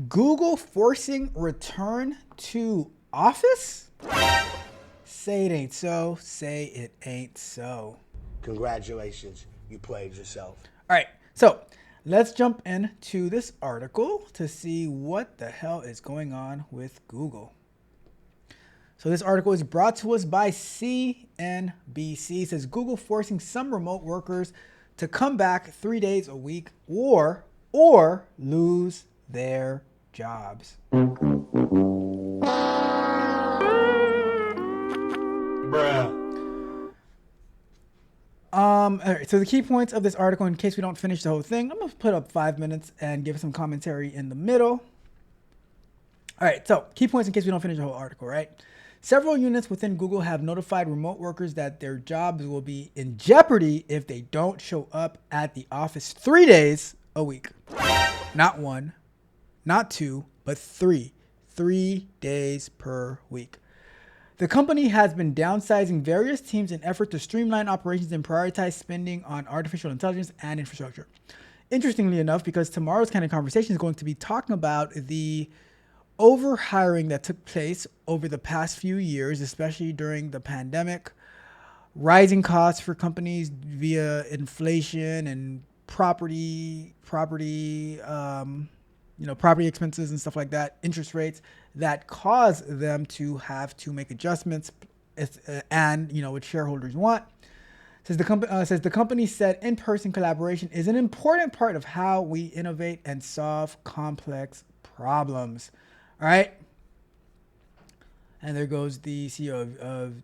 Google forcing return to office? Say it ain't so. Say it ain't so. Congratulations, you played yourself. All right, so let's jump into this article to see what the hell is going on with Google. So this article is brought to us by CNBC. It says Google forcing some remote workers to come back 3 days a week or lose their jobs. Bruh. All right, so the key points of this article, in case we don't finish the whole thing, I'm going to put up 5 minutes and give some commentary in the middle. All right, so key points in case we don't finish the whole article, right? Several units within Google have notified remote workers that their jobs will be in jeopardy if they don't show up at the office 3 days a week. Not one, not two, but three. 3 days per week. The company has been downsizing various teams in effort to streamline operations and prioritize spending on artificial intelligence and infrastructure. Interestingly enough, because tomorrow's kind of conversation is going to be talking about the overhiring that took place over the past few years, especially during the pandemic, rising costs for companies via inflation and property expenses and stuff like that, interest rates that cause them to have to make adjustments, and what shareholders want. Says the company said in-person collaboration is an important part of how we innovate and solve complex problems. All right. And there goes the CEO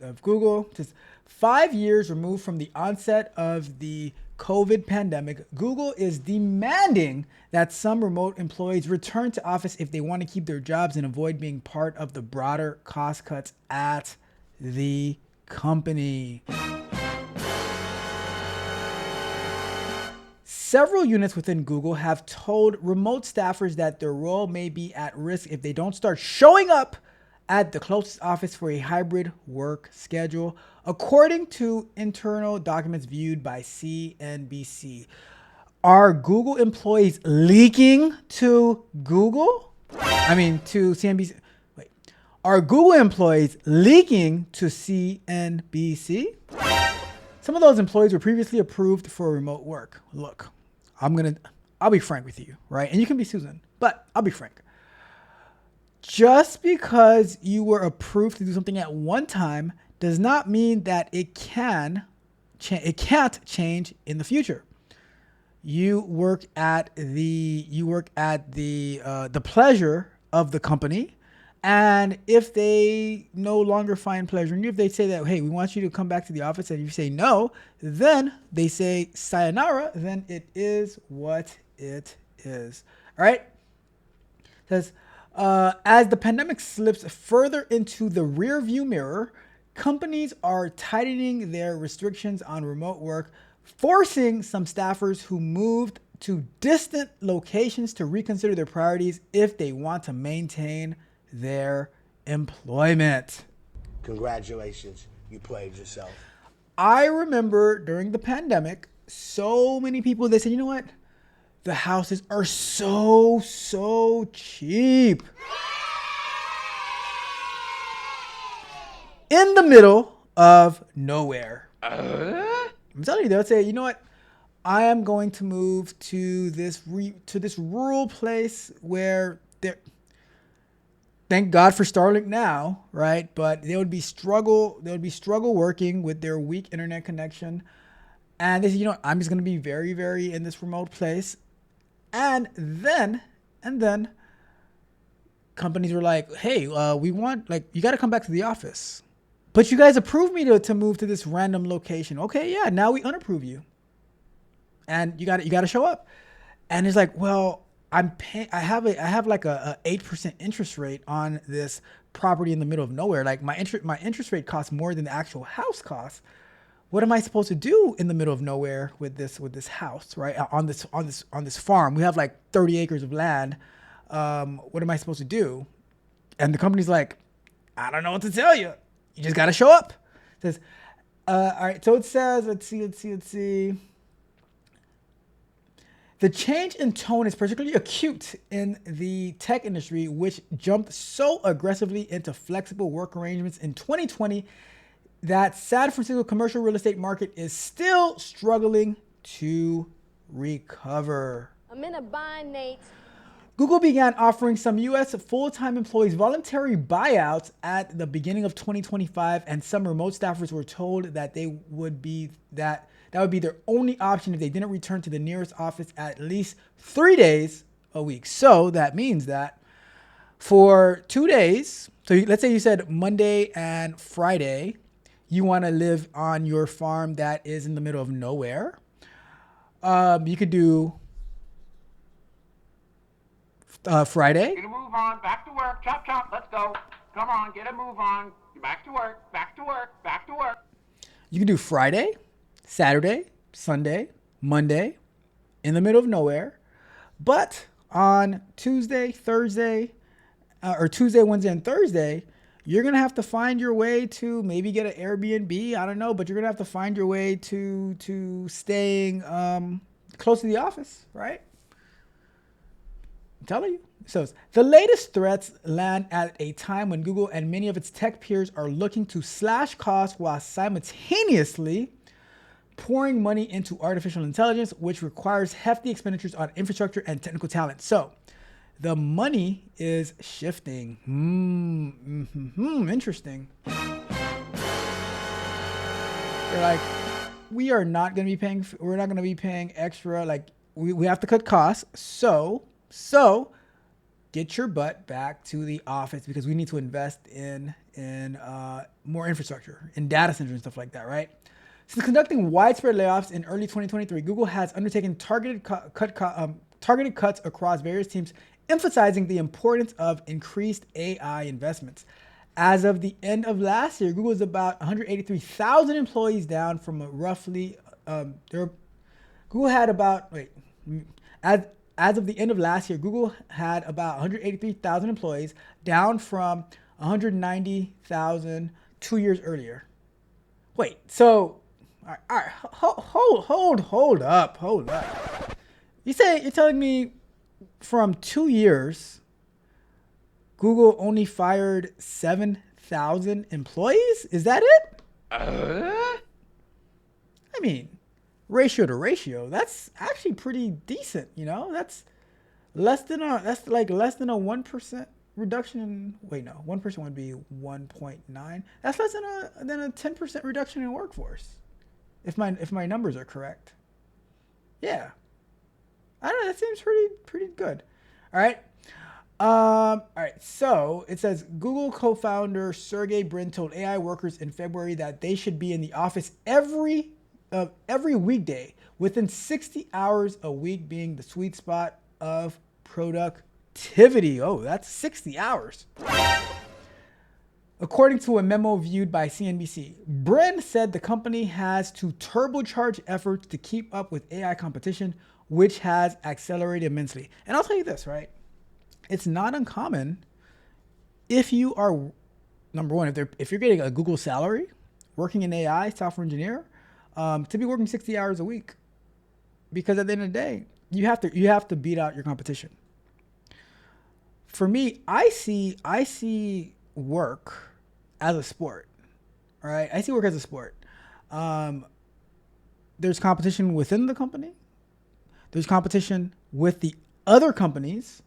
of Google. Just 5 years removed from the onset of the COVID pandemic, Google is demanding that some remote employees return to office if they want to keep their jobs and avoid being part of the broader cost cuts at the company. Several units within Google have told remote staffers that their role may be at risk if they don't start showing up at the closest office for a hybrid work schedule, according to internal documents viewed by CNBC. Are Google employees leaking to Google? To CNBC. Wait. Are Google employees leaking to CNBC? Some of those employees were previously approved for remote work. Look, I'll be frank with you, right? And you can be Susan, but I'll be frank. Just because you were approved to do something at one time does not mean that it can't change in the future. You work at the pleasure of the company, and if they no longer find pleasure in you, if they say that, hey, we want you to come back to the office, and you say no, then they say sayonara, then it is what it is. All right? It says, as the pandemic slips further into the rearview mirror, companies are tightening their restrictions on remote work, forcing some staffers who moved to distant locations to reconsider their priorities if they want to maintain their employment. Congratulations, you played yourself. I remember during the pandemic, so many people, they said, you know what? The houses are so cheap. In the middle of nowhere. I'm telling you, they'll say, you know what? I am going to move to this rural place where there. Thank God for Starlink now, right? But they would be struggle working with their weak internet connection. And they said, you know what? I'm just going to be very, very in this remote place. And then companies were like, hey, we want, you got to come back to the office. But you guys approved me to move to this random location. Okay, yeah, now we unapprove you. And you got to show up. And it's like, well, I have like a 8% interest rate on this property in the middle of nowhere. Like my interest rate costs more than the actual house costs. What am I supposed to do in the middle of nowhere with this house, right? On this farm, we have like 30 acres of land. What am I supposed to do? And the company's like, I don't know what to tell you. You just got to show up. It says, all right. So it says, let's see. The change in tone is particularly acute in the tech industry, which jumped so aggressively into flexible work arrangements in 2020 that San Francisco commercial real estate market is still struggling to recover. I'm in a bind, Nate. Google began offering some U.S. full-time employees voluntary buyouts at the beginning of 2025, and some remote staffers were told that that would be their only option if they didn't return to the nearest office at least 3 days a week. So that means that for 2 days, so let's say you said Monday and Friday, you want to live on your farm that is in the middle of nowhere. You could do Friday. Get a move on, back to work, chop chop, let's go. Come on, get a move on. Back to work, back to work, back to work. You can do Friday, Saturday, Sunday, Monday, in the middle of nowhere. But on Tuesday, Thursday, or Tuesday, Wednesday, and Thursday, you're going to have to find your way to maybe get an Airbnb. I don't know, but you're going to have to find your way to staying close to the office, right? I'm telling you. So the latest threats land at a time when Google and many of its tech peers are looking to slash costs while simultaneously pouring money into artificial intelligence, which requires hefty expenditures on infrastructure and technical talent. So the money is shifting. Interesting. They're like, we're not going to be paying extra. Like we have to cut costs. So get your butt back to the office because we need to invest in more infrastructure, in data centers and stuff like that, right? Since conducting widespread layoffs in early 2023, Google has undertaken targeted cuts across various teams, emphasizing the importance of increased AI investments. As of the end of last year, Google is about 183,000 employees down from roughly Google had about as of the end of last year, Google had about 183,000 employees, down from 190,000 2 years earlier. Wait, so all right, hold up. You're telling me from 2 years, Google only fired 7,000 employees? Is that it? I mean, ratio to ratio, that's actually pretty decent, you know? That's like less than a 1% reduction in, 1% would be 1.9. That's less than a 10% reduction in workforce. If my numbers are correct. Yeah. I don't know, that seems pretty good. All right. All right, so it says Google co-founder Sergey Brin told AI workers in February that they should be in the office every weekday, within 60 hours a week being the sweet spot of productivity. Oh, that's 60 hours. According to a memo viewed by CNBC, Brin said the company has to turbocharge efforts to keep up with AI competition, which has accelerated immensely. And I'll tell you this, right? It's not uncommon if you are, number one, if you're getting a Google salary, working in AI, software engineer, to be working 60 hours a week, because at the end of the day, you have to beat out your competition. For me, I see work as a sport. All right, I see work as a sport. There's competition within the company. There's competition with the other companies.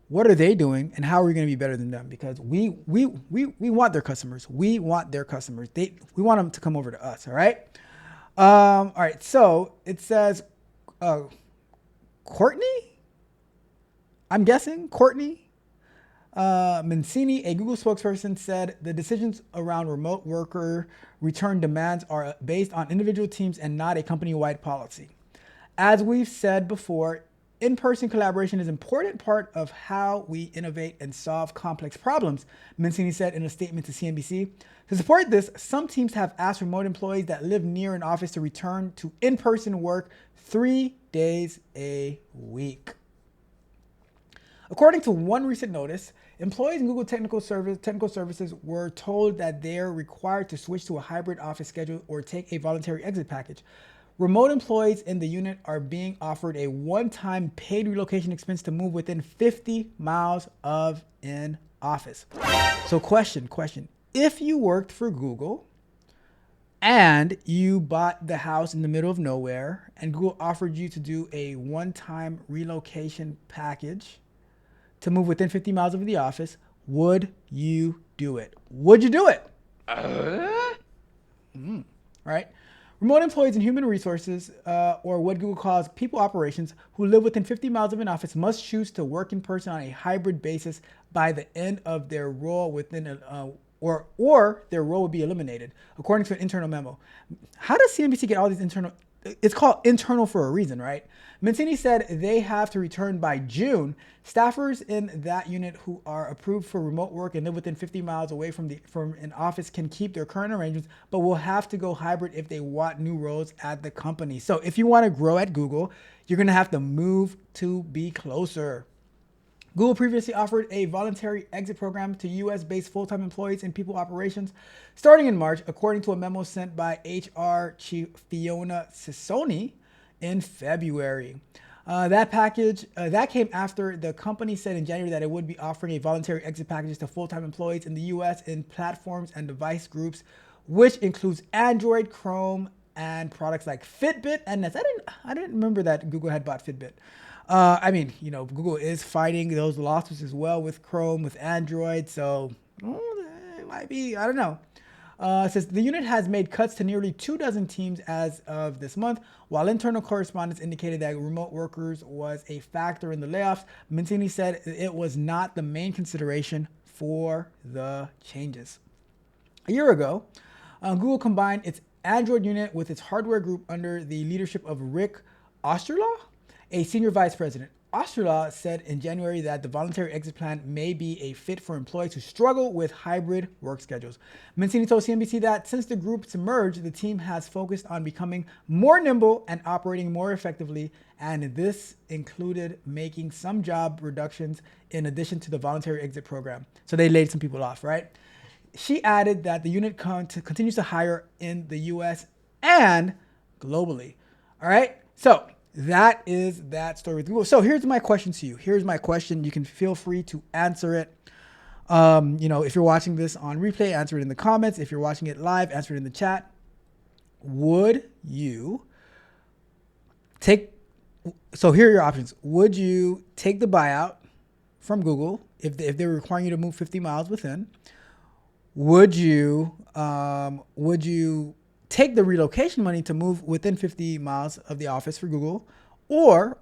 What are they doing, and how are we going to be better than them? Because we want their customers. We want their customers. We want them to come over to us. All right. All right. So it says, Courtney. I'm guessing Courtney Mancini, a Google spokesperson, said the decisions around remote worker return demands are based on individual teams and not a company-wide policy. As we've said before, in-person collaboration is an important part of how we innovate and solve complex problems, Mancini said in a statement to CNBC. To support this, some teams have asked remote employees that live near an office to return to in-person work 3 days a week. According to one recent notice, employees in Google technical services were told that they're required to switch to a hybrid office schedule or take a voluntary exit package. remote employees in the unit are being offered a one-time paid relocation expense to move within 50 miles of an office. So question. If you worked for Google and you bought the house in the middle of nowhere and Google offered you to do a one-time relocation package to move within 50 miles of the office, would you do it? Would you do it? Right? Remote employees in human resources, or what Google calls people operations, who live within 50 miles of an office must choose to work in person on a hybrid basis by the end of their role within or their role will be eliminated, according to an internal memo. How does CNBC get all these internal? It's called internal for a reason, right? Mancini said they have to return by June. Staffers in that unit who are approved for remote work and live within 50 miles away from an office can keep their current arrangements, but will have to go hybrid if they want new roles at the company. So if you want to grow at Google, you're going to have to move to be closer. Google previously offered a voluntary exit program to US-based full-time employees in people operations starting in March, according to a memo sent by HR Chief Fiona Sissoni in February. That package that came after the company said in January that it would be offering a voluntary exit packages to full-time employees in the US in platforms and device groups, which includes Android, Chrome, and products like Fitbit and Nest. I didn't remember that Google had bought Fitbit. Google is fighting those lawsuits as well with Chrome, with Android, so it might be, I don't know. It says the unit has made cuts to nearly 24 teams as of this month. While internal correspondence indicated that remote workers was a factor in the layoffs, Mancini said it was not the main consideration for the changes. A year ago, Google combined its Android unit with its hardware group under the leadership of Rick Osterlaw, a senior vice president. Osterlaw said in January that the voluntary exit plan may be a fit for employees who struggle with hybrid work schedules. Mancini told CNBC that since the groups merged, the team has focused on becoming more nimble and operating more effectively, and this included making some job reductions in addition to the voluntary exit program. So they laid some people off, right? She added that the unit continues to hire in the US and globally. All right, so that is that story with Google. So here's my question to you. Here's my question. You can feel free to answer it. If you're watching this on replay, answer it in the comments. If you're watching it live, answer it in the chat. Would you take, so here are your options. Would you take the buyout from Google if they're requiring you to move 50 miles within? Would you take the relocation money to move within 50 miles of the office for Google, or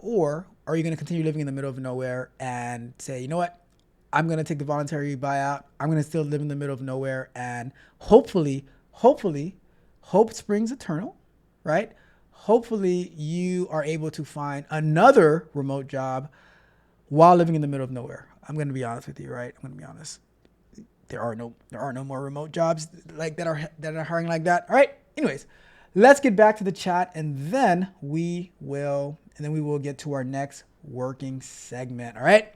are you going to continue living in the middle of nowhere and say, you know what, I'm going to take the voluntary buyout. I'm going to still live in the middle of nowhere, and hopefully, hope springs eternal, right? Hopefully you are able to find another remote job while living in the middle of nowhere. I'm going to be honest with you, right? I'm going to be honest. There are no more remote jobs like that are hiring like that. All right. Anyways, let's get back to the chat, and then we will get to our next working segment. All right.